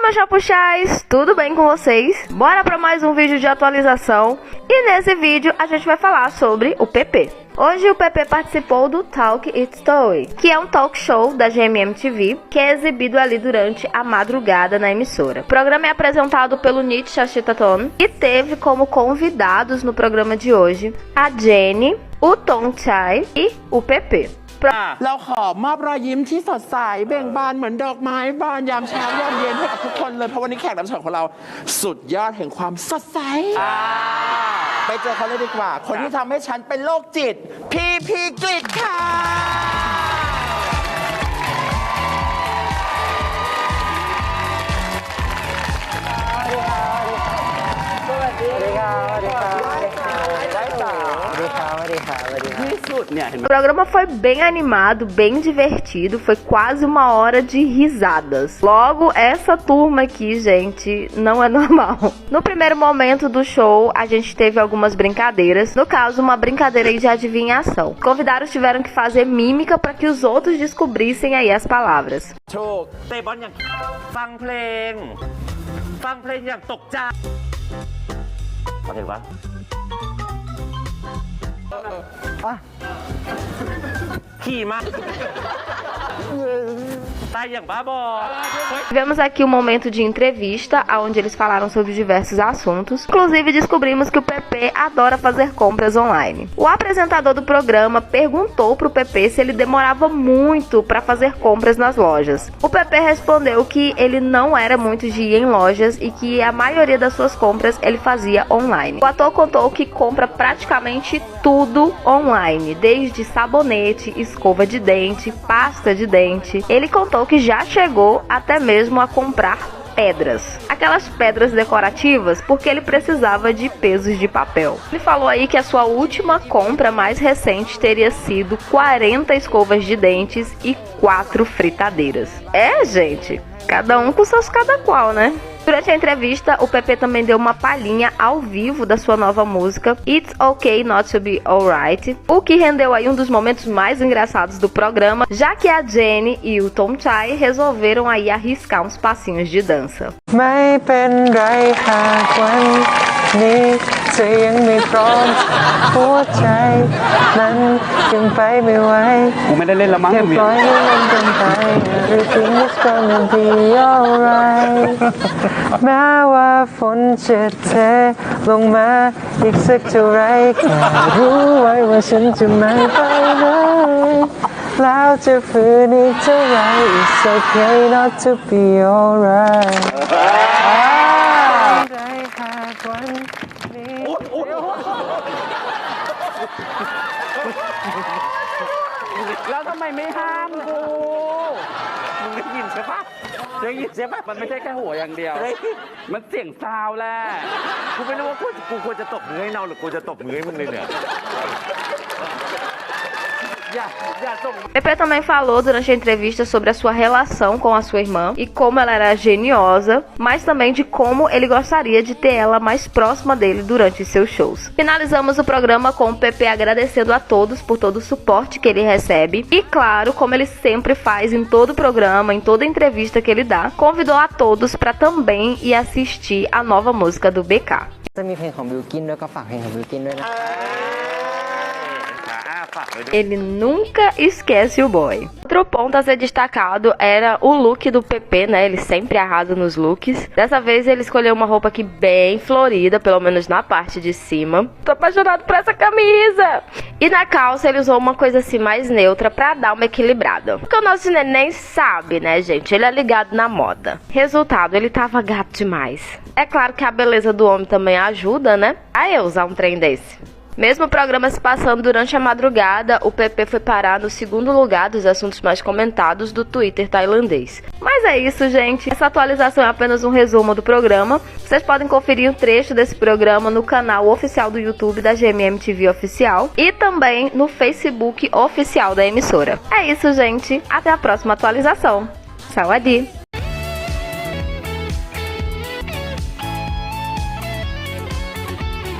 meus chapuchais, tudo bem com vocês? Bora para mais um vídeo de atualização. E nesse vídeo a gente vai falar sobre o PP. Hoje o PP participou do Talk It Story, que é um talk show da GMM TV, que é exibido ali durante a madrugada na emissora. O programa é apresentado pelo Nietzsche Shashitaton e teve como convidados no programa de hoje a Jenny, o Thongchai e o PP. เราขอมอบรอยยิ้มที่สดใสเบ่งบานเหมือนดอกไม้บานยามเช้ายามเย็นให้กับทุกคนเลยเพราะวันนี้แขกรับเชิญของเราสุดยอดแห่งความสดใสไปเจอเขาเลยดีกว่าคนที่ทำให้ฉันเป็นโรคจิตพีกฤษค่ะO programa foi bem animado, bem divertido, foi quase 1 hora de risadas. Logo, essa turma aqui, gente, não é normal. No primeiro momento do show, a gente teve algumas brincadeiras. No caso, uma brincadeira aí de adivinhação. Os convidados tiveram que fazer mímica para que os outros descobrissem aí as palavras. ถูกเตะบอลอย่างฟังเพลงอย่างตกใจมาถึงปะขี่มาตายอย่างบ้าบอ Tivemos aqui um momento de entrevista, onde eles falaram sobre diversos assuntos. Inclusive, descobrimos que o PP adora fazer compras online. O apresentador do programa perguntou pro PP se ele demorava muito para fazer compras nas lojas. O PP respondeu que ele não era muito de ir em lojas e que a maioria das suas compras ele fazia online. O ator contou que compra praticamente tudo online, desde sabonete, escova de dente, pasta de dente. Ele contou que já chegou até mesmo a comprar pedras, aquelas pedras decorativas, porque ele precisava de pesos de papel. Ele falou aí que a sua última compra mais recente teria sido 40 escovas de dentes e 4 fritadeiras. É, gente, cada um com seus cada qual, né? Durante a entrevista, o PP também deu uma palhinha ao vivo da sua nova música It's Okay Not To Be Alright, o que rendeu aí um dos momentos mais engraçados do programa, já que a Jenny e o Thongchai resolveram aí arriscar uns passinhos de dança. ไม่เป็นไรหากวันนี้เธอยังไม่พร้อมหัวใจนั้นยังไปไม่ไหวกูไม่ได้เล่นละมั้งแค่ปล่อยให้มันเป็นไป Everything is gonna be alright แม้ว่าฝนจะเทลงมาอีกสักเท่าไรแค่รู้ไว้ว่าฉันจะไม่ไปไหนแล้วจะฝืนอีกเท่าไร It's okay not to be alright แล้วทำไมไม่ห้ามกูมึงได้ยินใช่ปะได้ยินใช่ปะมันไม่ใช่แค่หัวอย่างเดียวมันเสียงซาวแหละกูไม่รู้ว่ากูควรจะตบมือให้เราหรือกูจะตบมือให้มึงเลยเนี่ย PP também falou durante a entrevista sobre a sua relação com a sua irmã e como ela era geniosa, mas também de como ele gostaria de ter ela mais próxima dele durante seus shows. Finalizamos o programa com o PP agradecendo a todos por todo o suporte que ele recebe e, claro, como ele sempre faz em todo o programa, em toda entrevista que ele dá, convidou a todos para também ir assistir a nova música do BK. จะมีเพลงของบิลกินด้วยก็ฝากเพลงของบิลกินด้วยนะ Ele nunca esquece o boy. Outro ponto a ser destacado era o look do PP, né? Ele sempre arrasa nos looks. Dessa vez ele escolheu uma roupa aqui bem florida, pelo menos na parte de cima. Tô apaixonado por essa camisa! E na calça ele usou uma coisa assim mais neutra pra dar uma equilibrada. Porque o nosso neném sabe, né, gente? Ele é ligado na moda. Resultado, ele tava gato demais. É claro que a beleza do homem também ajuda, né? A eu usar um trem desse. Mesmo o programa se passando durante a madrugada, o PP foi parar no 2º lugar dos assuntos mais comentados do Twitter tailandês. Mas é isso, gente. Essa atualização é apenas um resumo do programa. Vocês podem conferir um trecho desse programa no canal oficial do YouTube da GMM TV Oficial e também no Facebook oficial da emissora. É isso, gente. Até a próxima atualização. Sawadee!